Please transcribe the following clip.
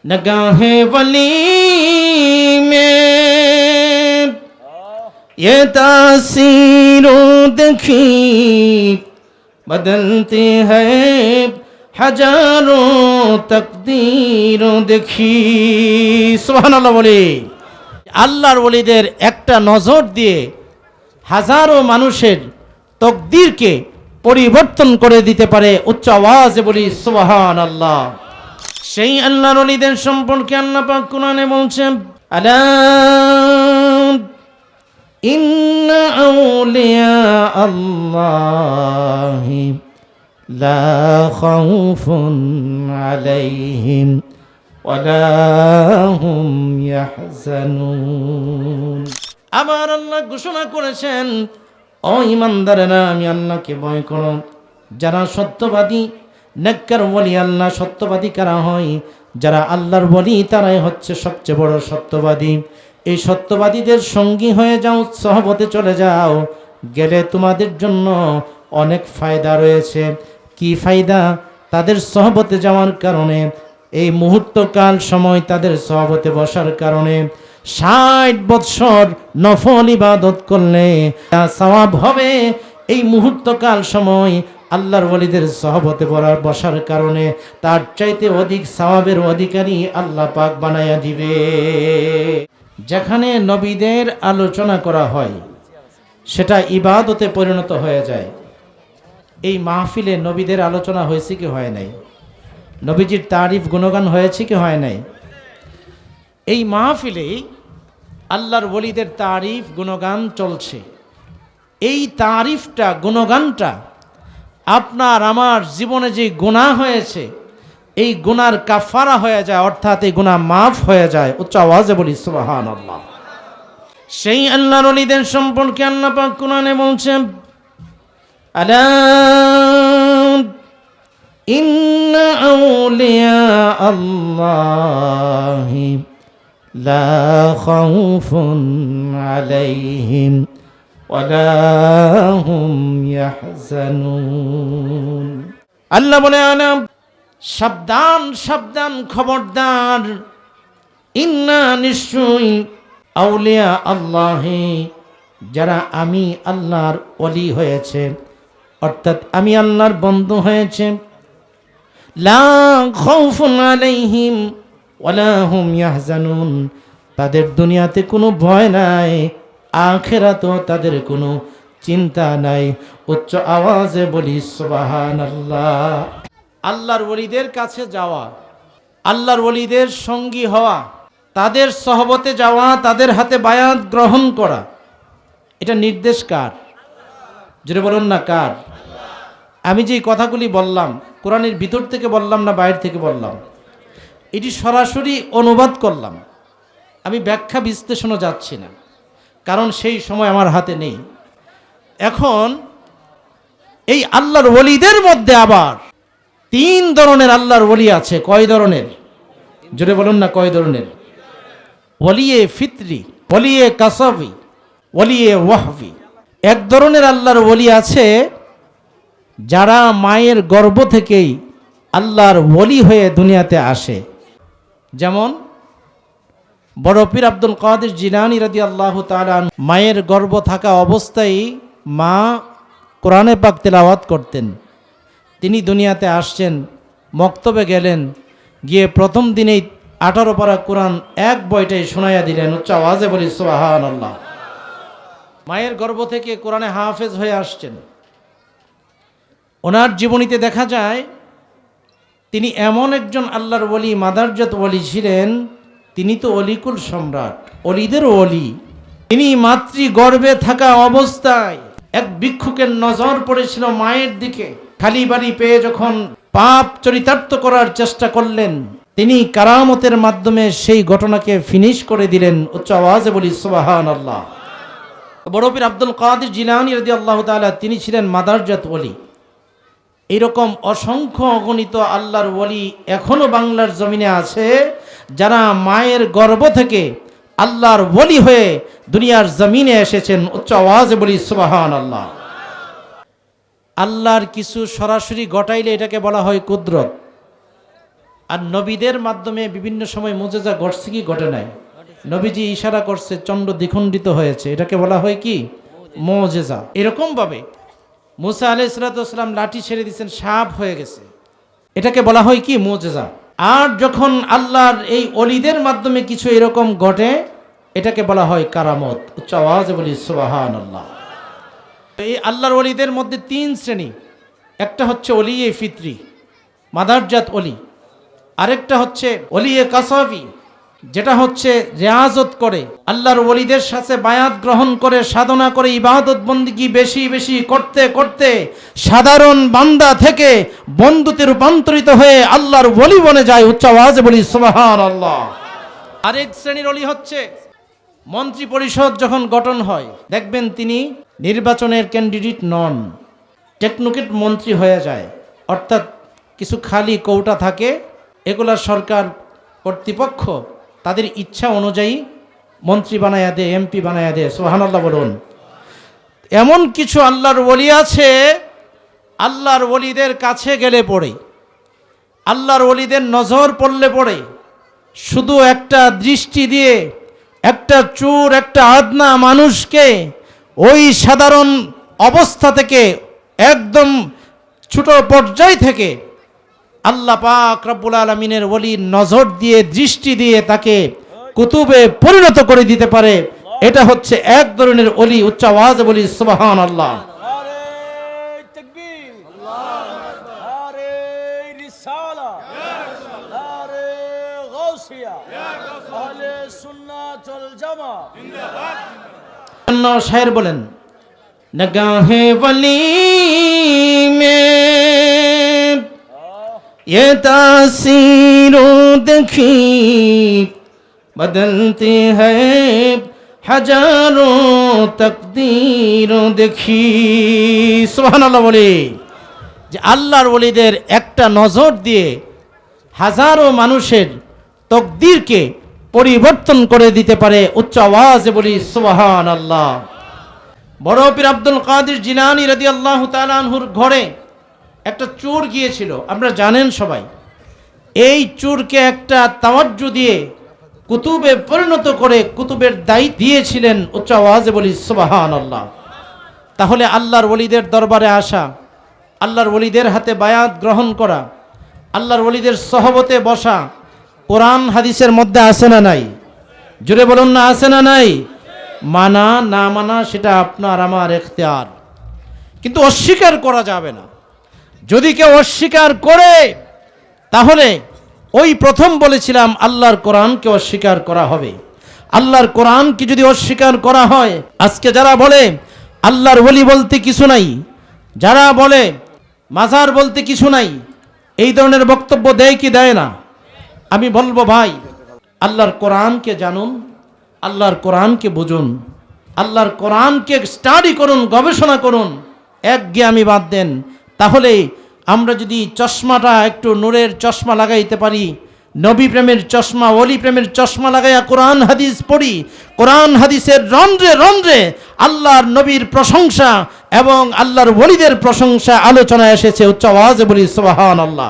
नगाहे वली में ये तासीरों देखी बदलते हैं हजारों तकदीरों देखी। সুবহানাল্লাহ বলি। আল্লাহর ওলিদের একটা নজর দিয়ে হাজারো মানুষের তকদিরকে পরিবর্তন করে দিতে পারে। উচ্চ আওয়াজে বলি সুবহানাল্লাহ। সেই আল্লাহর ওলিদের সম্পর্কে আল্লাহ পাক কোরআনে বলছেন, আলা ইন্না আউলিয়া আল্লাহি লা খাউফুন আলাইহিম ওয়ালা হুম ইয়াহজানুন। আবার আল্লাহ ঘোষণা করেছেন, ও ঈমানদারেরা, আমি আল্লাহকে ভয় করো। যারা সত্যবাদী নেককার ওলি, আল্লাহ সত্যবাদী কারা হয়? যারা আল্লাহর ওলি তারাই হচ্ছে সবচেয়ে বড় সত্যবাদী। এই সত্যবাদীদের সঙ্গী হয়ে যাও, সহবতে চলে যাও, গেলে তোমাদের জন্য অনেক ফায়দা রয়েছে। কি ফায়দা? তাদের সহবতে যাওয়ার কারণে, এই মুহূর্তকাল সময় তাদের সহবতে বসার কারণে 60 বৎসর নফল ইবাদত করলে সওয়াব হবে। এই মুহূর্তকাল সময় আল্লাহর ওলিদের সহবতে বসার কারণে তার চাইতে অধিক সওয়াবের অধিকারী আল্লাহ পাক বানায়া দিবে। যেখানে নবীদের আলোচনা করা হয় সেটা ইবাদতে পরিণত হয়ে যায়। এই মাহফিলে নবীদের আলোচনা হয়েছে কি হয় নাই? নবীজির তারিফ গুণগান হয়েছে কি হয় নাই? এই মাহফিলে আল্লাহর ওলিদের তারিফ গুণগান চলছে। এই তারিফটা, গুণগানটা আপনার আমার জীবনে যে গুনাহ হয়েছে এই গুনার কাফারা হয়ে যায়, অর্থাৎ এই গুনাহ মাফ হয়ে যায়। উচ্চ আওয়াজে বলি সুবহানাল্লাহ। সেই আল্লাহর ওলিদের সম্পর্কে আল্লাহ পাক কোরআনে বলছেন, আলা ইন্না আউলিয়া আল্লাহি লা খাউফুন আলাইহিম ওয়ালা হুম ইয়াহজানুন। আল্লাহ বলে, আনা সাবধান সাবধান, খবরদার, ইন্না নিশ্চয়ই, আউলিয়া আল্লাহি, যারা আমি আল্লাহর ওলি হয়েছে, অর্থাৎ আমি আল্লাহর বন্ধু হয়েছে, লা খাউফুন আলাইহিম ওয়ালা হুম ইয়াহজানুন, তাদের দুনিয়াতে কোনো ভয় নাই, আখিরাতেও তাদের কোনো চিন্তা নাই। উচ্চ আওয়াজে বলি সুবহানাল্লাহ। আল্লাহর ওলিদের কাছে যাওয়া, আল্লাহর ওলিদের সঙ্গী হওয়া, তাদের সহবতে যাওয়া, তাদের হাতে বায়াত গ্রহণ করা, এটা নির্দেশ কার? যেটা বলুন না, কার? আমি যে কথাগুলি বললাম কোরআনের ভিতর থেকে বললাম না বাইরে থেকে বললাম? এটি সরাসরি অনুবাদ করলাম। আমি ব্যাখ্যা বিশ্লেষণও যাচ্ছি না, কারণ সেই সময় আমার হাতে নেই। এখন এই আল্লাহর ওলিদের মধ্যে আবার 3 ধরনের আল্লাহর ওলি আছে। কয় ধরনের? জোরে বলুন না, কয় ধরনের? ওলিয়ে ফিতরি, ওলিয়ে কাসাবি, ওলিয়ে ওয়াহবি। এক ধরনের আল্লাহর ওলি আছে যারা মায়ের গর্ভ থেকেই আল্লাহর ওলি হয়ে দুনিয়াতে আসে। যেমন বড় পীর আব্দুল কাদের জিলানী রাদিয়াল্লাহু তাআলা মায়ের গর্ভ থাকা অবস্থায় মা কোরআনে পাক তেলাওয়াত করতেন। তিনি দুনিয়াতে আসছেন, মক্তবে গেলেন, গিয়ে প্রথম দিনেই 18 পারা কোরআন এক বইটাই শোনাইয়া দিলেন। উচ্চ আওয়াজে বলি সুবহানাল্লাহ। মায়ের গর্ভ থেকে কোরআনে হাফেজ হয়ে আসছেন। ওনার জীবনীতে দেখা যায় তিনি এমন একজন আল্লাহর ওলি, মাদারজাত ওলি ছিলেন। তিনি তো অলিকুল সম্রাট, অলিদের ওলি। তিনি মাতৃগর্ভে থাকা অবস্থায় এক ভিক্ষুকের নজর পড়েছিল মায়ের দিকে। খালি বাড়ি পেয়ে যখন পাপ চরিতার্থ করার চেষ্টা করলেন, তিনি কারামতের মাধ্যমে সেই ঘটনাকে ফিনিশ করে দিলেন। উচ্চ আওয়াজে বলি সুবহানাল্লাহ। বড় পীর আব্দুল কাদের জিলানী রাদিয়াল্লাহু তাআলা তিনি ছিলেন মাদারজাত ওলি। এইরকম অসংখ্য অগণিত আল্লাহর ওলি এখনো বাংলার জমিনে আছে, যারা মায়ের গর্ভ থেকে আল্লাহর ওলি হয়ে দুনিয়ার জমিনে এসেছেন। উচ্চ আওয়াজে বলি সুবহানাল্লাহ। আল্লাহর কিছু সরাসরি ঘটাইলে এটাকে বলা হয় কুদরত। আর নবীদের মাধ্যমে বিভিন্ন সময় মুজেজা ঘটছে কি ঘটে নাই? নবীজি ইশারা করছে, চন্দ্র দ্বিখণ্ডিত হয়েছে, এটাকে বলা হয় কি? মুজেজা। এরকম ভাবে মুসা আলাইহিস সালাম লাঠি ছেড়ে দিয়েছেন, সাপ হয়ে গেছে, এটাকে বলা হয় কি? মুজেজা। আর যখন আল্লাহর এই অলিদের মাধ্যমে কিছু এরকম ঘটে, এটাকে বলা হয় কারামত। উচ্চ আওয়াজে বলি সুবহানাল্লাহ। এই আল্লাহর অলিদের মধ্যে 3 শ্রেণী। একটা হচ্ছে ওলিয়ে ফিতরি, মাদারজাত অলি। আরেকটা হচ্ছে ওলিয়ে কাসাফি, যেটা হচ্ছে রিয়াজত করে, আল্লাহর ওলিদের সাথে বায়াত গ্রহণ করে, সাধনা করে, ইবাদত বন্দিগি বেশি বেশি করতে করতে সাধারণ বান্দা থেকে বন্ধুতে রূপান্তরিত হয়ে আল্লাহর ওলি বনে যায়। উচ্চ আওয়াজে বলি সুবহানাল্লাহ। আরেক শ্রেণীর ওলি হচ্ছে মন্ত্রী পরিষদ যখন গঠন হয়, দেখবেন তিনি নির্বাচনের ক্যান্ডিডেট নন, টেকনোক্রেট মন্ত্রী হয়ে যায়। অর্থাৎ কিছু খালি কৌটা থাকে, এগুলা সরকার কর্তৃপক্ষ তাদের ইচ্ছা অনুযায়ী মন্ত্রী বানায়া দেয়, এমপি বানায়া দেয়। সুবহানাল্লাহ বলুন। এমন কিছু আল্লাহর ওলি আছে, আল্লাহর ওলিদের কাছে গেলে পড়ে, আল্লাহর ওলিদের নজর পড়লে পড়ে, শুধু একটা দৃষ্টি দিয়ে একটা চোর, একটা আদনা মানুষকে ওই সাধারণ অবস্থা থেকে, একদম ছোট পর্যায় থেকে আল্লাহ পাক রব্বুল আলামিনের ওলি নজর দিয়ে, দৃষ্টি দিয়ে তাকে কুতুবে পরিণত করে দিতে পারে। এটা হচ্ছে এক ধরনের ওলি। উচ্চ আওয়াজে বলি সুবহানাল্লাহ। শায়ের বলেন, নগাহে ওলি মে ये तासीरों देखी बदलती है हजारों तकदीरों देखी। সুবহানাল্লাহ বলি যে আল্লাহর ওলিদের একটা নজর দিয়ে হাজারো মানুষের তকদিরকে পরিবর্তন করে দিতে পারে। উচ্চ আওয়াজে বলি সুবহানাল্লাহ। বড় পীর আব্দুল কাদের জিলানী রাদিয়াল্লাহু তাআলা আনহুর ঘরে একটা চোর গিয়েছিল, আপনারা জানেন সবাই। এই চোরকে একটা তাওয়াজ্জু দিয়ে কুতুবে পরিণত করে কুতুবের দায়িত্ব দিয়েছিলেন। উচ্চ আওয়াজে বলি সুবহানাল্লাহ। তাহলে আল্লাহর ওলিদের দরবারে আসা, আল্লাহর ওলিদের হাতে বায়াত গ্রহণ করা, আল্লাহর ওলিদের সহবতে বসা কোরআন হাদিসের মধ্যে আছে না নাই? জোরে বলুন না, আছে না নাই? মানা না মানা সেটা আপনার আমার ইখতিয়ার, কিন্তু অস্বীকার করা যাবে না। যদি কেউ অস্বীকার করে, তাহলে ওই প্রথম বলেছিলাম আল্লাহর কোরআনকে অস্বীকার করা হবে। আল্লাহর কোরআনকে যদি অস্বীকার করা হয়, আজকে যারা বলে আল্লাহর ওলি বলতে কিছু নাই, যারা বলে মাজার বলতে কিছু নাই, এই ধরনের বক্তব্য দেয় কি দেয় না? আমি বলবো ভাই, আল্লাহর কোরআনকে জানুন, আল্লাহর কোরআনকে বুঝুন, আল্লাহর কোরআনকে স্টাডি করুন, গবেষণা করুন, একজ্ঞামি বাদ দেন। তাহলে আমরা যদি চশমাটা একটু নূরের চশমা লাগাইতে পারি, নবী প্রেমের চশমা, ওলি প্রেমের চশমা লাগাইয়া কোরআন হাদিস পড়ি, কোরআন হাদিসের রন্ধ্রে রন্ধ্রে আল্লাহর নবীর প্রশংসা এবং আল্লাহর ওলিদের প্রশংসা আলোচনায় এসেছে। উচ্চ আওয়াজে বলি সুবহানাল্লাহ।